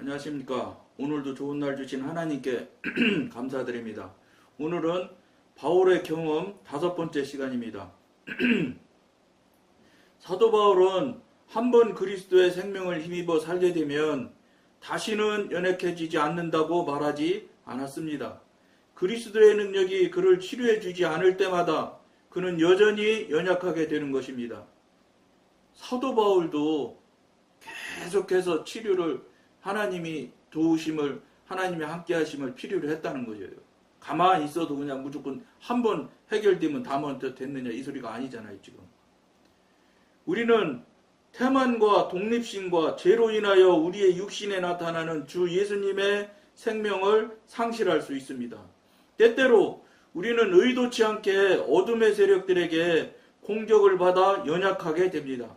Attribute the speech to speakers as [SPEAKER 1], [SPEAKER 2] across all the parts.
[SPEAKER 1] 안녕하십니까. 오늘도 좋은 날 주신 하나님께 감사드립니다. 오늘은 바울의 경험 5번째 시간입니다. 사도 바울은 한번 그리스도의 생명을 힘입어 살게 되면 다시는 연약해지지 않는다고 말하지 않았습니다. 그리스도의 능력이 그를 치료해 주지 않을 때마다 그는 여전히 연약하게 되는 것입니다. 사도 바울도 계속해서 치료를 하나님이 도우심을 하나님이 함께 하심을 필요로 했다는 거예요. 가만히 있어도 그냥 무조건 한번 해결되면 다음부터 됐느냐 이 소리가 아니잖아요. 지금 우리는 태만과 독립심과 죄로 인하여 우리의 육신에 나타나는 주 예수님의 생명을 상실할 수 있습니다. 때때로 우리는 의도치 않게 어둠의 세력들에게 공격을 받아 연약하게 됩니다.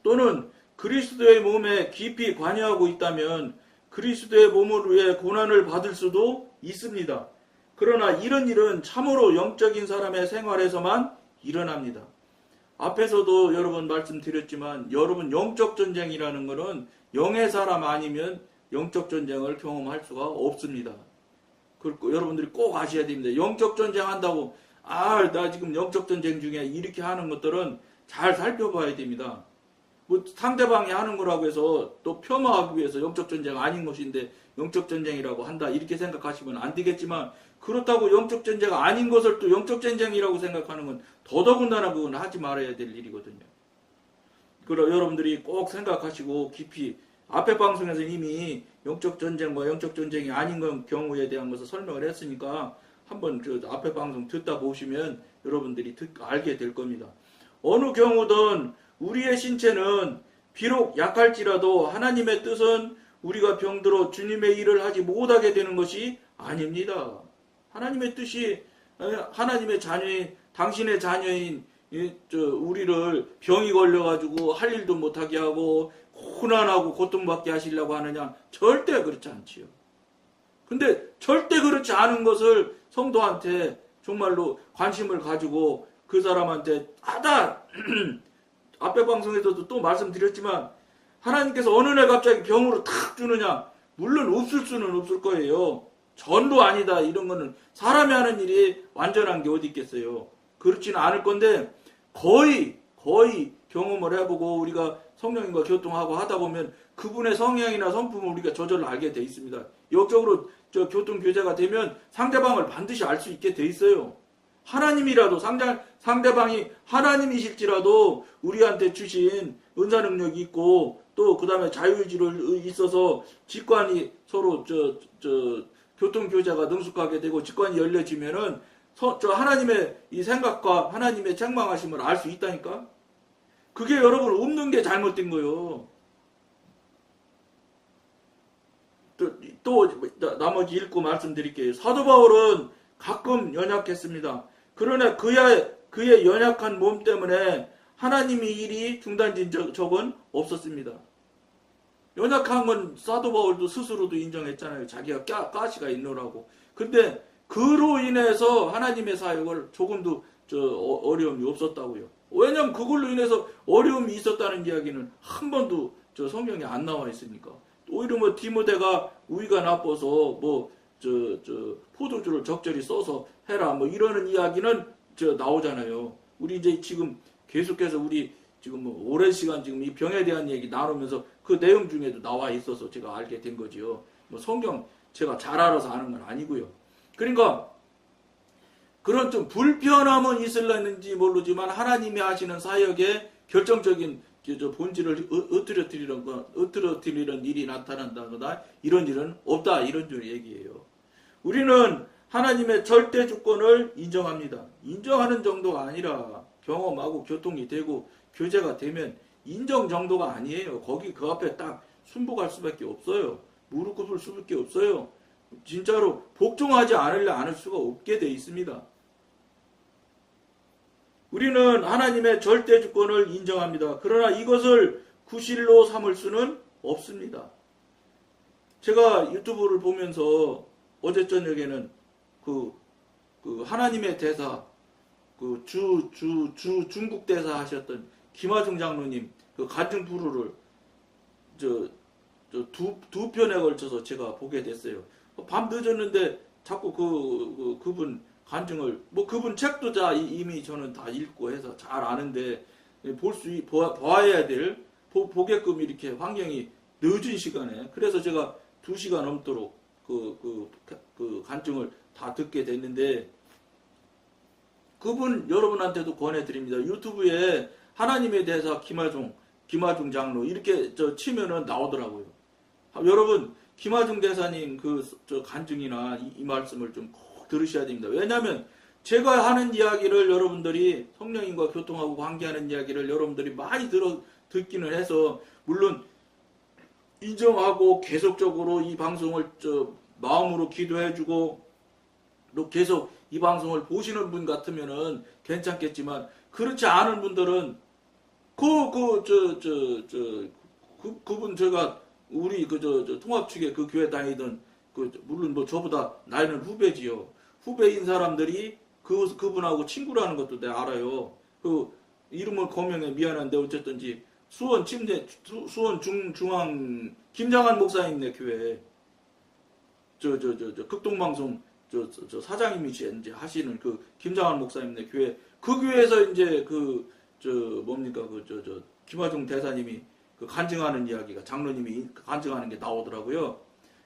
[SPEAKER 1] 또는 그리스도의 몸에 깊이 관여하고 있다면 그리스도의 몸을 위해 고난을 받을 수도 있습니다. 그러나 이런 일은 참으로 영적인 사람의 생활에서만 일어납니다. 앞에서도 여러 번 말씀드렸지만 여러분 영적 전쟁이라는 것은 영의 사람 아니면 영적 전쟁을 경험할 수가 없습니다. 여러분들이 꼭 아셔야 됩니다. 영적 전쟁 한다고 나 지금 영적 전쟁 중에 이렇게 하는 것들은 잘 살펴봐야 됩니다. 뭐 상대방이 하는 거라고 해서 또 폄하하기 위해서 영적 전쟁 아닌 것인데 영적 전쟁이라고 한다 이렇게 생각하시면 안 되겠지만 그렇다고 영적 전쟁 아닌 것을 또 영적 전쟁이라고 생각하는 건 더더군다나 그건 하지 말아야 될 일이거든요. 그럼 여러분들이 꼭 생각하시고 깊이 앞에 방송에서 이미 영적 전쟁 영적 전쟁이 아닌 경우에 대한 것을 설명을 했으니까 한번 그 앞에 방송 듣다 보시면 여러분들이 알게 될 겁니다. 어느 경우든 우리의 신체는 비록 약할지라도 하나님의 뜻은 우리가 병들어 주님의 일을 하지 못하게 되는 것이 아닙니다. 하나님의 뜻이 하나님의 자녀인 당신의 자녀인 우리를 병이 걸려가지고 할 일도 못하게 하고 고난하고 고통받게 하시려고 하느냐? 절대 그렇지 않지요. 근데 절대 그렇지 않은 것을 성도한테 정말로 관심을 가지고 그 사람한테 하다 앞에 방송에서도 또 말씀드렸지만 하나님께서 어느 날 갑자기 병으로 탁 주느냐? 물론 없을 수는 없을 거예요. 전도 아니다 이런 거는 사람이 하는 일이 완전한 게 어디 있겠어요. 그렇지는 않을 건데 거의 경험을 해보고 우리가 성령님과 교통하고 하다 보면 그분의 성향이나 성품을 우리가 저절로 알게 돼 있습니다. 역적으로 교통교제가 되면 상대방을 반드시 알 수 있게 돼 있어요. 하나님이라도 상대방이 하나님이실지라도 우리한테 주신 은사 능력이 있고 또 그 다음에 자유의지를 있어서 직관이 서로 교통교제가 능숙하게 되고 직관이 열려지면은 하나님의 이 생각과 하나님의 책망하심을 알 수 있다니까. 그게 여러분 없는 게 잘못된 거예요. 또 나머지 읽고 말씀드릴게요. 사도 바울은 가끔 연약했습니다. 그러나 그의 연약한 몸 때문에 하나님의 일이 중단된 적은 없었습니다. 연약한 건 사도 바울도 스스로도 인정했잖아요. 자기가 가시가 있노라고. 근데 그로 인해서 하나님의 사역을 조금도 어려움이 없었다고요. 왜냐면 그걸로 인해서 어려움이 있었다는 이야기는 한 번도 성경에 안 나와 있으니까. 오히려 뭐 디모데가 우위가 나빠서 포도주를 적절히 써서 해라 뭐 이러는 이야기는 나오잖아요. 우리 이제 지금 계속해서 우리 지금 오랜 시간 지금 이 병에 대한 얘기 나누면서 그 내용 중에도 나와 있어서 제가 알게 된 거지요. 뭐 성경 제가 잘 알아서 아는 건 아니고요. 그러니까 그런 좀 불편함은 있을는지 모르지만 하나님이 하시는 사역에 결정적인 본질을 으트러뜨리는 일이 나타난다거나 이런 일은 없다 이런 얘기예요. 우리는 하나님의 절대 주권을 인정합니다. 인정하는 정도가 아니라 경험하고 교통이 되고 교제가 되면 인정 정도가 아니에요. 그 앞에 딱 순복할 수밖에 없어요. 무릎 꿇을 수밖에 없어요. 진짜로 복종하지 않을 수가 없게 돼 있습니다. 우리는 하나님의 절대 주권을 인정합니다. 그러나 이것을 구실로 삼을 수는 없습니다. 제가 유튜브를 보면서 어제 저녁에는 그 하나님의 대사, 중국 대사 하셨던 김하중 장로님 그 간증 프로를 두 편에 걸쳐서 제가 보게 됐어요. 밤 늦었는데 자꾸 그분 간증을, 그분 책도 다 이미 저는 다 읽고 해서 잘 아는데, 봐야 될, 보게끔 이렇게 환경이 늦은 시간에, 그래서 제가 2시간 넘도록 그 간증을 다 듣게 됐는데, 그분 여러분한테도 권해드립니다. 유튜브에 하나님에 대해서 김하중 장로 이렇게 치면은 나오더라고요. 여러분 김하중 대사님 간증이나 이 말씀을 좀 꼭 들으셔야 됩니다. 왜냐하면 제가 하는 이야기를 여러분들이 성령님과 교통하고 관계하는 이야기를 여러분들이 많이 듣기는 해서, 물론 인정하고 계속적으로 이 방송을 마음으로 기도해주고 또 계속 이 방송을 보시는 분 같으면은 괜찮겠지만, 그렇지 않은 분들은 그분 제가 우리 통합 측에 그 교회 다니던 물론 저보다 나이는 후배지요. 후배인 사람들이 그분하고 친구라는 것도 내가 알아요. 이름을 거명해 미안한데 어쨌든지 수원 중앙 김장한 목사님네 교회 극동방송 사장님이 이제 하시는 김장한 목사님네 교회, 그 교회에서 이제 김하중 대사님이 간증하는 이야기가, 장로님이 간증하는 게 나오더라고요.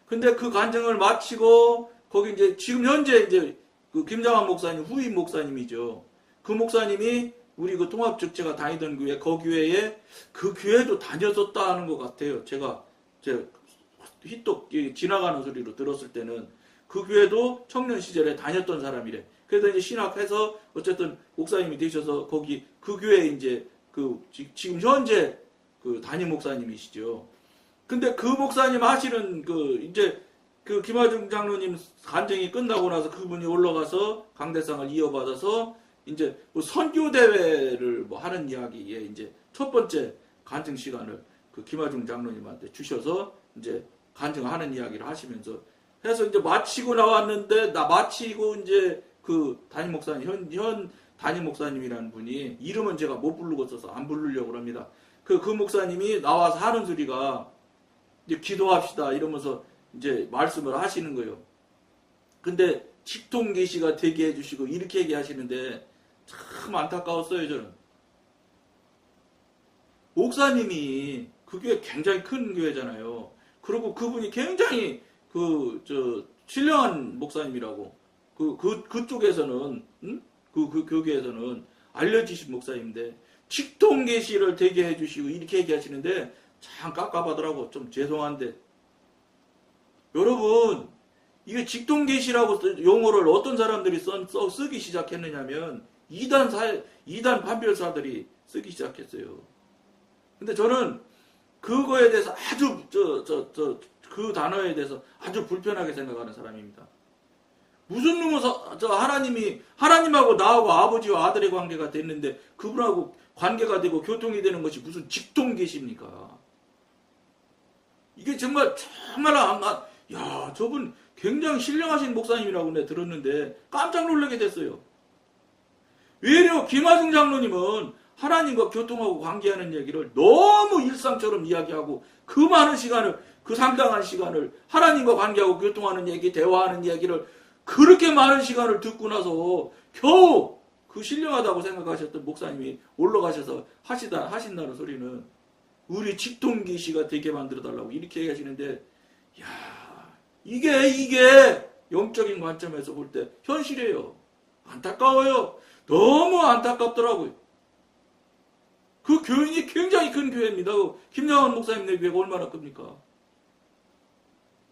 [SPEAKER 1] 근데 그 간증을 마치고 거기 이제 지금 현재 이제 김장한 목사님 후임 목사님이죠. 그 목사님이 우리 통합 직제가 다니던 교회, 그 교회도 다녔었다는 것 같아요. 제가 휘똑 지나가는 소리로 들었을 때는 그 교회도 청년 시절에 다녔던 사람이래. 그래서 이제 신학해서 어쨌든 목사님이 되셔서 그 교회에 이제 지금 현재 담임 목사님이시죠. 근데 그 목사님 하시는 이제 김하중 장로님 간증이 끝나고 나서 그분이 올라가서 강대상을 이어받아서 이제 선교 대회를 하는 이야기에 이제 첫 번째 간증 시간을 김하중 장로님한테 주셔서 이제 간증하는 이야기를 하시면서 해서 이제 마치고 나왔는데, 마치고 이제 담임 목사님, 현 담임 목사님이라는 분이, 이름은 제가 못 부르고 있어서 안 부르려고 합니다. 그 목사님이 나와서 하는 소리가 이제 기도합시다 이러면서 이제 말씀을 하시는 거예요. 근데 직통 계시가 되게 해주시고 이렇게 얘기하시는데 참 안타까웠어요. 저는 목사님이 그게 굉장히 큰 교회잖아요. 그리고 그분이 굉장히 신령한 목사님이라고 그쪽에서는 그 교계에서는 알려지신 목사님인데 직통 계시를 되게 해주시고 이렇게 얘기하시는데 참 깝깝하더라고. 좀 죄송한데 여러분, 이게 직통 계시라고 용어를 어떤 사람들이 쓰기 시작했느냐면 이단 판별사들이 쓰기 시작했어요. 근데 저는 그거에 대해서 아주 그 단어에 대해서 아주 불편하게 생각하는 사람입니다. 무슨 놈의 하나님하고 나하고 아버지와 아들의 관계가 됐는데 그분하고 관계가 되고 교통이 되는 것이 무슨 직통 계시입니까? 이게 정말 저분 굉장히 신령하신 목사님이라고 내가 들었는데 깜짝 놀라게 됐어요. 외려 김하중 장로님은 하나님과 교통하고 관계하는 얘기를 너무 일상처럼 이야기하고 그 많은 시간을, 그 상당한 시간을 하나님과 관계하고 교통하는 얘기, 대화하는 얘기를 그렇게 많은 시간을 듣고 나서 겨우 그 신령하다고 생각하셨던 목사님이 올라가셔서 하신다는 소리는 우리 직통기시가 되게 만들어달라고 이렇게 얘기하시는데, 이게 영적인 관점에서 볼 때 현실이에요. 안타까워요. 너무 안타깝더라고요. 그 교인이 굉장히 큰 교회입니다. 김양환 목사님네 교회가 얼마나 큽니까?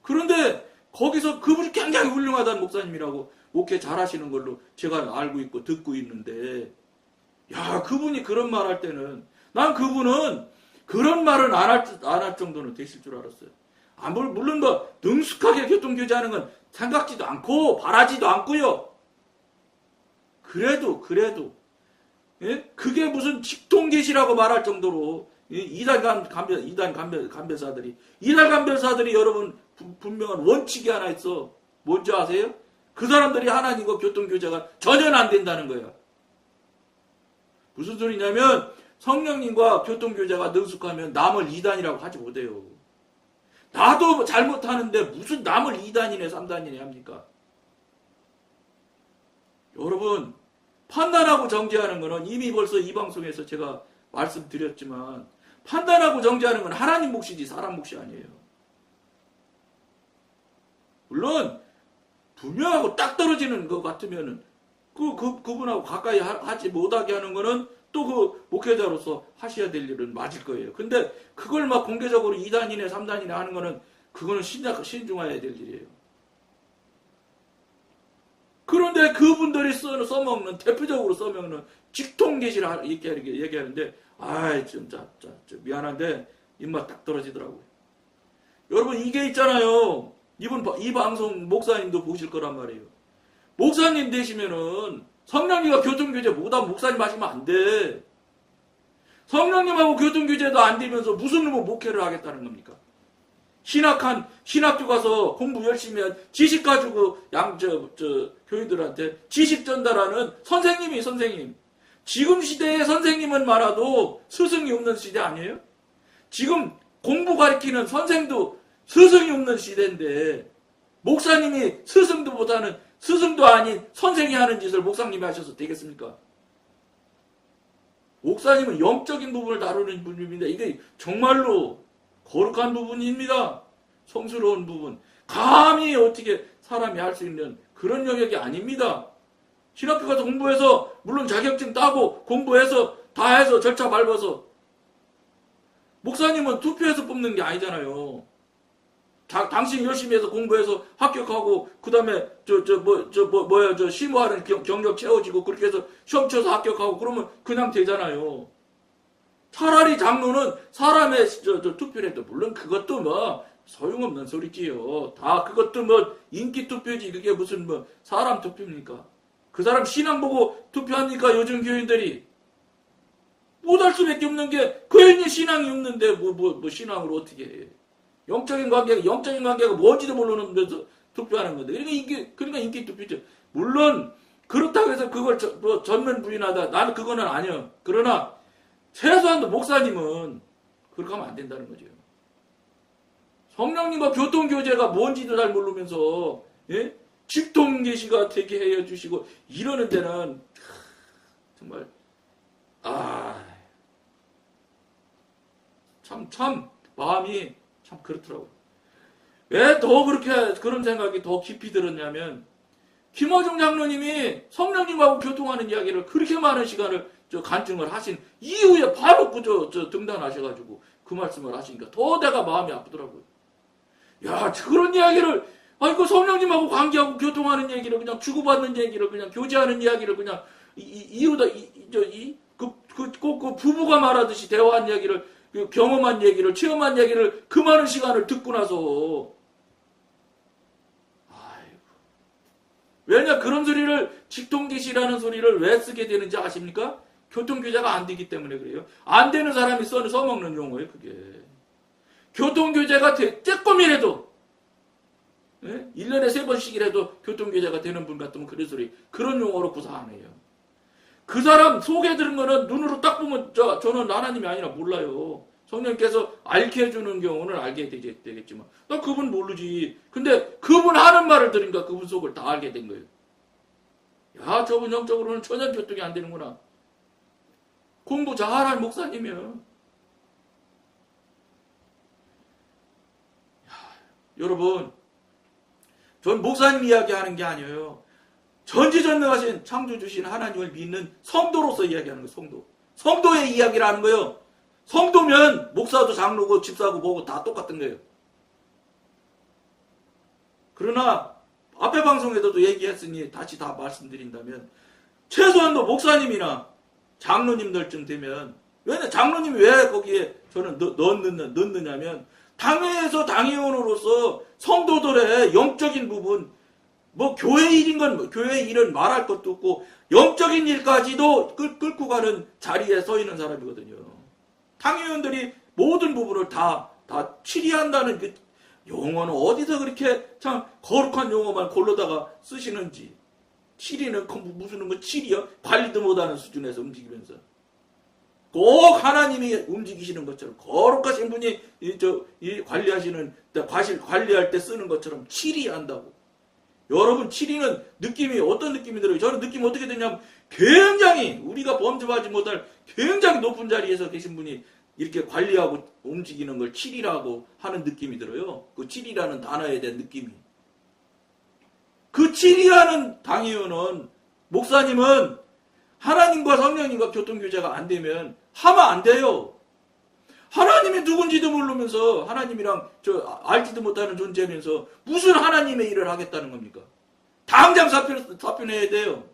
[SPEAKER 1] 그런데 거기서 그분이 굉장히 훌륭하다는 목사님이라고 목회 잘하시는 걸로 제가 알고 있고 듣고 있는데, 그분이 그런 말 할 때는 난 그분은 그런 말은 안 할 정도는 되실 줄 알았어요. 물론 능숙하게 교통교제하는 건 생각지도 않고 바라지도 않고요. 그래도 그게 무슨 직통계시라고 말할 정도로 이단 감별사들이 여러분 분명한 원칙이 하나 있어. 뭔지 아세요? 그 사람들이 하나님과 교통교제가 전혀 안 된다는 거예요. 무슨 소리냐면 성령님과 교통교제가 능숙하면 남을 이단이라고 하지 못해요. 나도 잘못하는데 무슨 남을 2단이네 3단이네 합니까? 여러분, 판단하고 정죄하는 것은 이미 벌써 이 방송에서 제가 말씀드렸지만, 판단하고 정죄하는 건 하나님 몫이지 사람 몫이 아니에요. 물론 분명하고 딱 떨어지는 것 같으면은 그분하고 가까이 하지 못하게 하는 거는 또 그 목회자로서 하셔야 될 일은 맞을 거예요. 근데 그걸 막 공개적으로 2단이네 3단이네 하는 거는 그거는 신중해야 될 일이에요. 그런데 그분들이 써먹는, 대표적으로 써먹는 직통계시를 얘기하는데, 아이, 진짜 미안한데, 입맛 딱 떨어지더라고요. 여러분, 이게 있잖아요. 이 방송 목사님도 보실 거란 말이에요. 목사님 되시면은, 성령님과 교통규제 못하면 목사님 하시면 안 돼. 성령님하고 교통규제도 안 되면서 무슨 놈의 목회를 하겠다는 겁니까? 신학교 가서 공부 열심히 한 지식 가지고 교인들한테 지식 전달하는 선생님. 지금 시대의 선생님은 많아도 스승이 없는 시대 아니에요? 지금 공부 가르치는 선생도 스승이 없는 시대인데, 목사님이 스승도 아닌 선생이 하는 짓을 목사님이 하셔서 되겠습니까? 목사님은 영적인 부분을 다루는 분입니다. 이게 정말로 거룩한 부분입니다. 성스러운 부분. 감히 어떻게 사람이 할 수 있는 그런 영역이 아닙니다. 신학교 가서 공부해서, 물론 자격증 따고 공부해서 다 해서 절차 밟아서. 목사님은 투표해서 뽑는 게 아니잖아요. 당신 열심히 해서 공부해서 합격하고, 그 다음에 심의하는 경력 채워지고, 그렇게 해서 시험 쳐서 합격하고, 그러면 그냥 되잖아요. 차라리 장로는 사람의 투표를 해도, 물론 그것도 뭐 소용없는 소리지요. 다 그것도 뭐 인기 투표지. 그게 무슨 뭐 사람 투표입니까? 그 사람 신앙 보고 투표합니까? 요즘 교인들이 못할 수밖에 없는 게, 교인이 신앙이 없는데 뭐 신앙으로 어떻게 해? 영적인 관계가 뭔지도 모르는 데서 투표하는 건데, 그러니까 인기 투표죠. 물론 그렇다고 해서 그걸 전면 부인하다, 나는 그거는 아니야. 그러나 최소한도 목사님은 그렇게 하면 안 된다는 거죠. 성령님과 교통교제가 뭔지도 잘 모르면서, 예? 직통계시가 되게 해주시고 이러는 데는 정말 참 마음이 참 그렇더라고요. 왜 더 그런 생각이 더 깊이 들었냐면, 김어중 장로님이 성령님하고 교통하는 이야기를 그렇게 많은 시간을 간증을 하신 이후에 바로 등단하셔가지고 그 말씀을 하시니까 더 내가 마음이 아프더라고요. 야, 그런 이야기를, 그 성령님하고 관계하고 교통하는 얘기를, 그냥 주고받는 얘기를, 그냥 교제하는 이야기를, 그냥 그 부부가 말하듯이 대화한 얘기를, 경험한 얘기를, 체험한 얘기를 그 많은 시간을 듣고 나서, 왜냐, 그런 소리를, 직통계시라는 소리를 왜 쓰게 되는지 아십니까? 교통교제가 안 되기 때문에 그래요. 안 되는 사람이 써먹는 용어예요, 그게. 교통교제가 조금이라도, 1년에 3번씩이라도 교통교제가 되는 분 같으면 그런 용어로 구사하네요. 그 사람 속에 들은 거는 눈으로 딱 보면 저는 하나님이 아니라 몰라요. 성령께서 알게 해주는 경우는 알게 되겠지만, 나 그분 모르지. 근데 그분 하는 말을 들으니까 그분 속을 다 알게 된 거예요. 야, 저분 영적으로는 전혀 교통이 안 되는구나. 공부 잘할 목사님이면. 여러분, 전 목사님 이야기하는 게 아니에요. 전지전능하신 창조주신 하나님을 믿는 성도로서 이야기하는 거예요. 성도. 성도의 이야기를 하는 거예요. 성도면 목사도 장로고 집사고 뭐고 다 똑같은 거예요. 그러나 앞에 방송에서도 얘기했으니 다시 다 말씀드린다면, 최소한도 목사님이나 장로님들쯤 되면, 장로님이 왜 거기에 저는 넣느냐면, 당회에서 당회원으로서 성도들의 영적인 부분, 뭐 교회 일은 말할 것도 없고 영적인 일까지도 끌고 가는 자리에 서 있는 사람이거든요. 당회원들이 모든 부분을 다 치리한다는 그 용어는 어디서 그렇게 참 거룩한 용어만 골라다가 쓰시는지. 치리는 무슨 뭐 치리요? 관리도 못하는 수준에서 움직이면서. 꼭 하나님이 움직이시는 것처럼 거룩하신 분이 관리하시는 관리할 때 쓰는 것처럼 치리한다고. 여러분 치리는 느낌이 어떤 느낌이 들어요? 저는 느낌이 어떻게 되냐면 굉장히 우리가 범접하지 못할 굉장히 높은 자리에서 계신 분이 이렇게 관리하고 움직이는 걸 치리라고 하는 느낌이 들어요. 그 치리라는 단어에 대한 느낌이. 그 치리라는 당위원은 목사님은 하나님과 성령님과 교통교제가 안 되면 하면 안 돼요. 하나님이 누군지도 모르면서 하나님이랑 알지도 못하는 존재면서 무슨 하나님의 일을 하겠다는 겁니까? 당장 사표내야 돼요.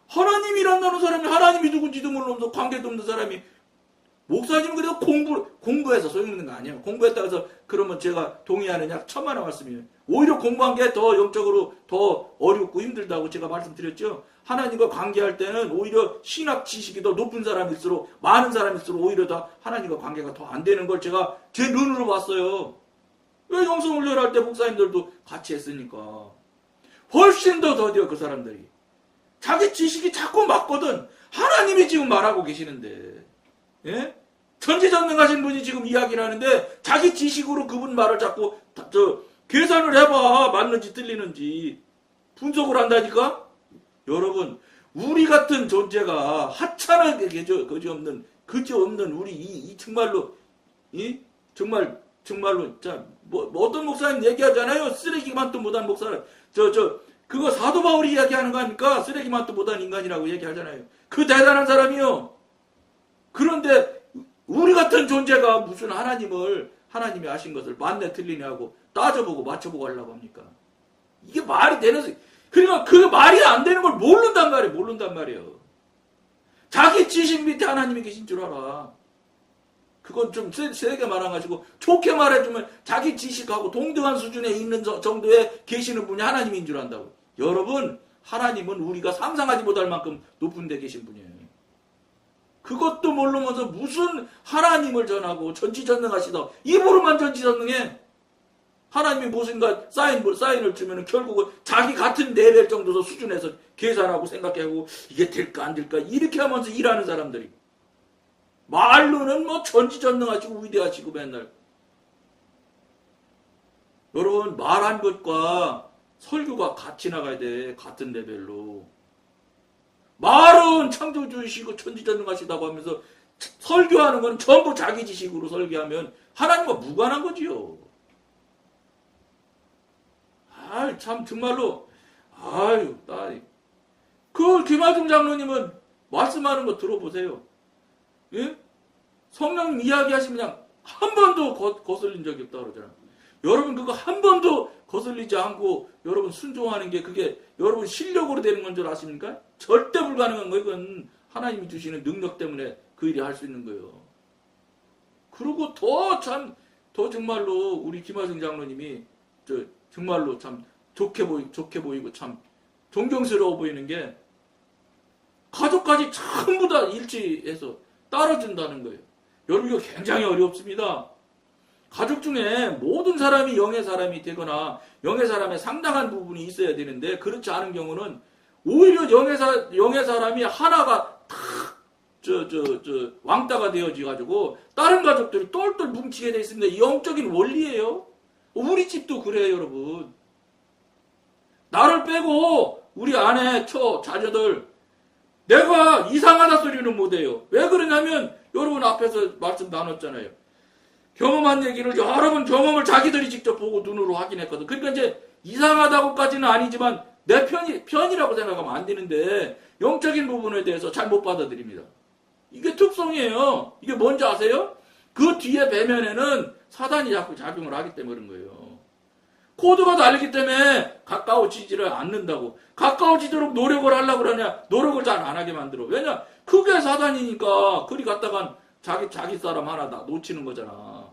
[SPEAKER 1] 하나님이란다는 사람이 하나님이 누군지도 모르면서 관계도 없는 사람이 목사님은 그래도 공부해서 소용있는 거 아니에요. 공부했다고 해서 그러면 제가 동의하느냐? 천만의 말씀이에요. 오히려 공부한 게 더 영적으로 더 어렵고 힘들다고 제가 말씀드렸죠. 하나님과 관계할 때는 오히려 신학 지식이 더 높은 사람일수록 많은 사람일수록 오히려 더 하나님과 관계가 더 안 되는 걸 제가 제 눈으로 봤어요. 왜 영성훈련 할 때 목사님들도 같이 했으니까. 훨씬 더 더디어 그 사람들이. 자기 지식이 자꾸 맞거든. 하나님이 지금 말하고 계시는데. 예? 전지전능하신 분이 지금 이야기를 하는데 자기 지식으로 그분 말을 자꾸 계산을 해봐. 맞는지 틀리는지. 분석을 한다니까? 여러분 우리 같은 존재가 하찮은 그지없는 우리 이 정말로 정말로 뭐 어떤 목사님 얘기하잖아요. 쓰레기만도 못한 목사는 그거 사도 바울이 이야기하는 거 아닙니까? 쓰레기만도 못한 인간이라고 얘기하잖아요. 그 대단한 사람이요. 그런데 우리 같은 존재가 무슨 하나님이 아신 것을 맞네 틀리냐고 따져보고 맞춰보고 하려고 합니까? 이게 말이 되는, 그러니까 그 말이 안 되는 걸 모른단 말이에요. 자기 지식 밑에 하나님이 계신 줄 알아. 그건 좀 세게 말아가지고 좋게 말해주면 자기 지식하고 동등한 수준에 있는 정도에 계시는 분이 하나님인 줄 안다고. 여러분 하나님은 우리가 상상하지 못할 만큼 높은 데 계신 분이에요. 그것도 모르면서 무슨 하나님을 전하고 전지전능하시다. 입으로만 전지전능해. 하나님이 무슨가 사인을 주면 결국은 자기 같은 레벨 정도 수준에서 계산하고 생각하고 이게 될까 안 될까 이렇게 하면서 일하는 사람들이. 말로는 뭐 전지전능하시고 위대하시고 맨날. 여러분 말한 것과 설교가 같이 나가야 돼. 같은 레벨로. 말은 창조주이시고 천지전능하시다고 하면서 설교하는 건 전부 자기 지식으로 설교하면 하나님과 무관한 거지요. 참 정말로 그 김하중 장로님은 말씀하는 거 들어보세요. 예? 성령님 이야기하시면 그냥 한 번도 거슬린 적이 없다고 그러잖아요. 여러분 그거 한 번도 거슬리지 않고 여러분 순종하는 게 그게 여러분 실력으로 되는 건 줄 아십니까? 절대 불가능한 거예요. 이건 하나님이 주시는 능력 때문에 그 일이 할 수 있는 거예요. 그리고 더 정말로 우리 김하중 장로님이 정말로 참 좋게 보이고 참 존경스러워 보이는 게 가족까지 전부 다 일치해서 따라준다는 거예요. 여러분 이거 굉장히 어렵습니다. 가족 중에 모든 사람이 영의 사람이 되거나 영의 사람의 상당한 부분이 있어야 되는데 그렇지 않은 경우는 오히려 영의 사람이 하나가 탁 왕따가 되어지가지고 다른 가족들이 똘똘 뭉치게 돼 있습니다. 영적인 원리예요. 우리 집도 그래요, 여러분. 나를 빼고 우리 아내, 자녀들 내가 이상하다 소리는 못해요. 왜 그러냐면 여러분 앞에서 말씀 나눴잖아요. 경험한 얘기를 여러 번 경험을 자기들이 직접 보고 눈으로 확인했거든. 그러니까 이제 이상하다고까지는 아니지만 내 편이라고 생각하면 안 되는데 영적인 부분에 대해서 잘 못 받아들입니다. 이게 특성이에요. 이게 뭔지 아세요? 그 뒤에 배면에는 사단이 자꾸 작용을 하기 때문에 그런 거예요. 코드가 다르기 때문에 가까워지지를 않는다고. 가까워지도록 노력을 하려고 그러냐? 노력을 잘 안 하게 만들어. 왜냐? 그게 사단이니까 그리 갔다간 자기 사람 하나 다 놓치는 거잖아.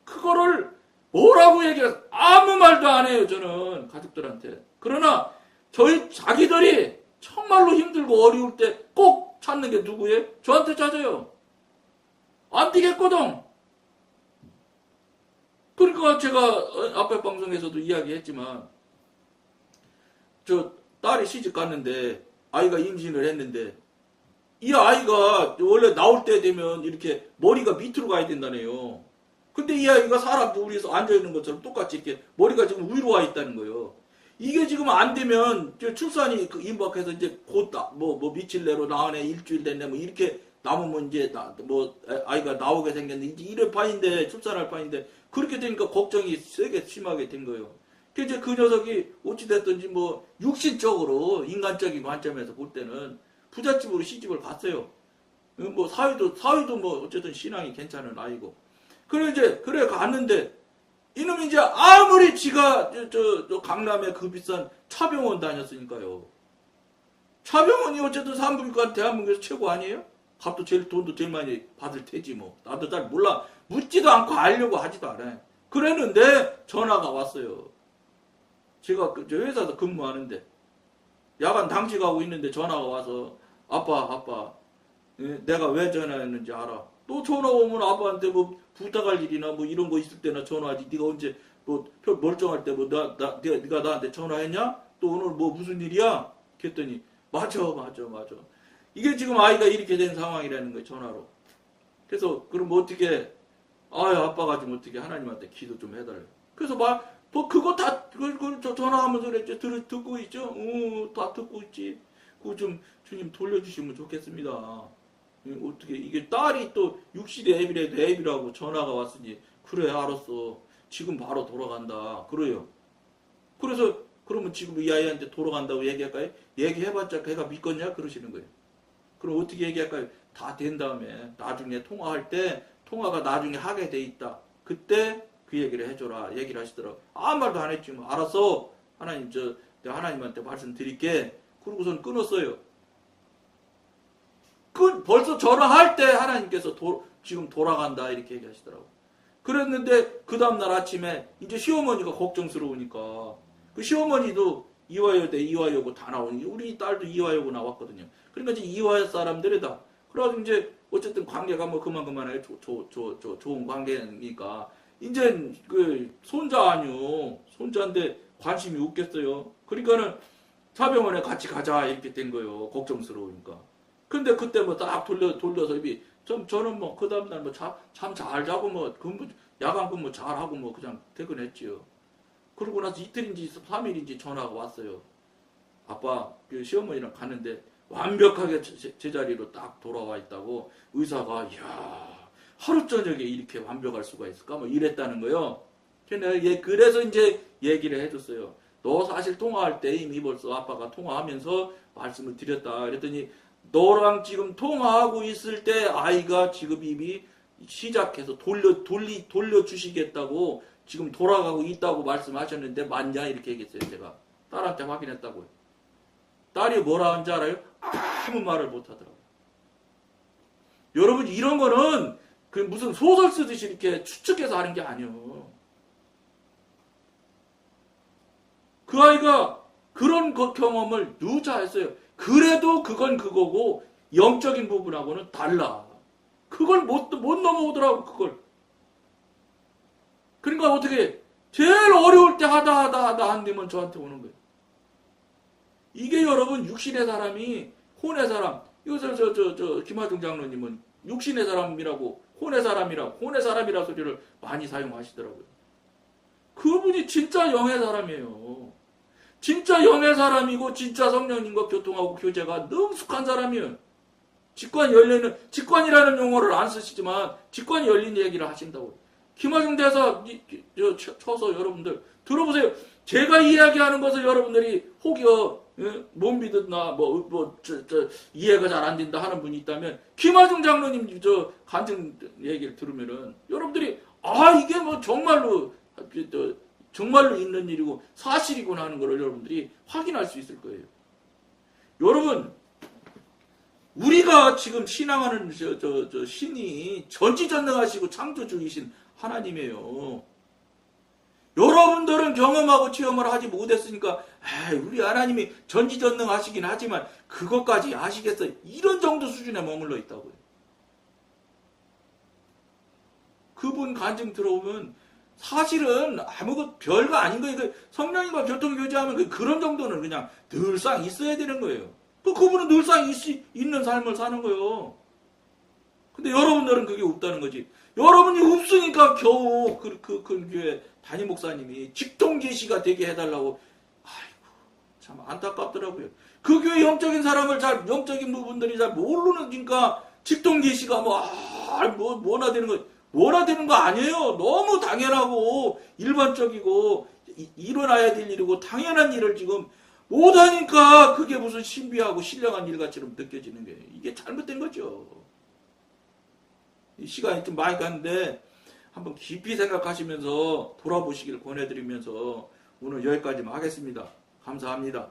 [SPEAKER 1] 그거를 뭐라고 얘기해서 아무 말도 안 해요. 저는 가족들한테. 그러나 자기들이 정말로 힘들고 어려울 때 꼭 찾는 게 누구예요? 저한테 찾아요. 안 되겠거든. 그러니까 제가 앞에 방송에서도 이야기했지만 저 딸이 시집 갔는데 아이가 임신을 했는데 이 아이가 원래 나올 때 되면 이렇게 머리가 밑으로 가야 된다네요. 근데 이 아이가 사람 우리에서 앉아있는 것처럼 똑같이 이렇게 머리가 지금 위로 와 있다는 거예요. 이게 지금 안 되면 출산이 임박해서 이제 곧 며칠 내로 나오네, 일주일 됐네, 뭐 이렇게 남으면 이제 아이가 나오게 생겼는데 이제 이럴 판인데, 출산할 판인데, 그렇게 되니까 걱정이 세게 심하게 된 거예요. 이제 그 녀석이 어찌됐든지 뭐 육신적으로 인간적인 관점에서 볼 때는 부잣집으로 시집을 갔어요. 뭐 사위도 뭐 어쨌든 신앙이 괜찮은 아이고. 그래 갔는데 이놈이 이제 아무리 지가 저 강남에 그 비싼 차병원 다녔으니까요. 차병원이 어쨌든 산부인과 대한민국에서 최고 아니에요? 돈도 제일 많이 받을 테지 뭐. 나도 잘 몰라. 묻지도 않고 알려고 하지도 않아요. 그랬는데 전화가 왔어요. 제가 저 회사에서 근무하는데 야간 당직하고 있는데 전화가 와서 아빠 내가 왜 전화했는지 알아? 또 전화 오면 아빠한테 뭐 부탁할 일이나 뭐 이런 거 있을 때나 전화하지. 네가 언제 뭐 멀쩡할 때 뭐 네가 나한테 전화했냐? 또 오늘 뭐 무슨 일이야? 그랬더니 맞아. 이게 지금 아이가 이렇게 된 상황이라는 거예요, 전화로. 그래서 그럼 어떻게 아빠가 좀 어떻게 하나님한테 기도 좀 해달래. 그래서 그거 다 그걸 전화하면서 그랬죠. 듣고 있죠. 다 듣고 있지. 그거 좀 주님 돌려주시면 좋겠습니다. 어떻게 이게 딸이 또 60대 애비라고 전화가 왔으니 그래 알았어. 지금 바로 돌아간다. 그래요. 그래서 그러면 지금 이 아이한테 돌아간다고 얘기할까요? 얘기해봤자 걔가 믿겠냐? 그러시는 거예요. 그럼 어떻게 얘기할까요? 다 된 다음에 나중에 통화할 때 통화가 나중에 하게 돼 있다. 그때 그 얘기를 해줘라. 얘기를 하시더라고. 아무 말도 안 했지. 뭐. 알았어. 하나님 내가 하나님한테 말씀드릴게. 그러고선 끊었어요. 벌써 전화할 때 하나님께서 지금 돌아간다 이렇게 얘기하시더라고. 그랬는데 그 다음날 아침에 이제 시어머니가 걱정스러우니까 그 시어머니도 이화여고 다 나오니 우리 딸도 이화여고 나왔거든요. 그러니까 이제 이화 사람들이다. 그래가지고 이제 어쨌든 관계가 뭐 그만해 좋은 관계니까 이제 그 손자인데 관심이 없겠어요. 그러니까는 사병원에 같이 가자 이렇게 된 거예요. 걱정스러우니까. 근데 그때 뭐 딱 돌려서 저는 뭐 그 다음날 뭐 잠 잘 자고 뭐 야간 근무 잘 하고 뭐 그냥 퇴근했지요. 그러고 나서 이틀인지 3일인지 전화가 왔어요. 아빠 그 시어머니랑 갔는데 완벽하게 제자리로 딱 돌아와 있다고 의사가 이야 하루 저녁에 이렇게 완벽할 수가 있을까 뭐 이랬다는 거요. 그래서 이제 얘기를 해줬어요. 너 사실 통화할 때 이미 벌써 아빠가 통화하면서 말씀을 드렸다. 그랬더니 너랑 지금 통화하고 있을 때 아이가 지금 이미 시작해서 돌려주시겠다고 지금 돌아가고 있다고 말씀하셨는데 맞냐? 이렇게 얘기했어요. 제가 딸한테 확인했다고요. 딸이 뭐라 하는지 알아요? 아무 말을 못 하더라고요. 여러분 이런 거는 그 무슨 소설 쓰듯이 이렇게 추측해서 하는 게 아니에요. 그 아이가 그런 경험을 누차했어요. 그래도 그건 그거고 영적인 부분하고는 달라. 그걸 못 넘어오더라고 그걸. 그러니까 어떻게 제일 어려울 때 하다 안 되면 저한테 오는 거예요. 이게 여러분 육신의 사람이 혼의 사람. 이거 김하중 장로님은 육신의 사람이라고 혼의 사람이라 소리를 많이 사용하시더라고요. 그분이 진짜 영의 사람이에요. 진짜 영의 사람이고 진짜 성령님과 교통하고 교제가 능숙한 사람이에요. 직관이라는 용어를 안 쓰시지만 직관이 열린 얘기를 하신다고. 김하중 대사 쳐서 여러분들 들어보세요. 제가 이야기하는 것을 여러분들이 혹여 못 믿었나 이해가 잘 안 된다 하는 분이 있다면 김하중 장로님 간증 얘기를 들으면은 여러분들이 이게 뭐 정말로 있는 일이고 사실이구나 하는 걸 여러분들이 확인할 수 있을 거예요. 여러분 우리가 지금 신앙하는 신이 전지전능하시고 창조주이신 하나님이에요. 여러분들은 경험하고 체험을 하지 못했으니까 우리 하나님이 전지전능하시긴 하지만 그것까지 아시겠어요? 이런 정도 수준에 머물러 있다고요. 그분 간증 들어오면 사실은 아무것도 별거 아닌 거예요. 성령님과 교통교제하면 그런 정도는 그냥 늘상 있어야 되는 거예요. 그분은 늘상 있는 삶을 사는 거예요. 근데 여러분들은 그게 없다는 거지. 여러분이 없으니까 겨우 그 교회 담임 목사님이 직통 계시가 되게 해달라고. 아이고, 참 안타깝더라고요. 그 교회 영적인 영적인 부분들이 잘 모르니까 직통 계시가 뭐나 되는 거, 뭐나 되는 거 아니에요. 너무 당연하고 일반적이고 일어나야 될 일이고 당연한 일을 지금 못하니까 그게 무슨 신비하고 신령한 일같이럼 느껴지는 거예요. 이게 잘못된 거죠. 이 시간이 좀 많이 갔는데 한번 깊이 생각하시면서 돌아보시길 권해드리면서 오늘 여기까지만 하겠습니다. 감사합니다.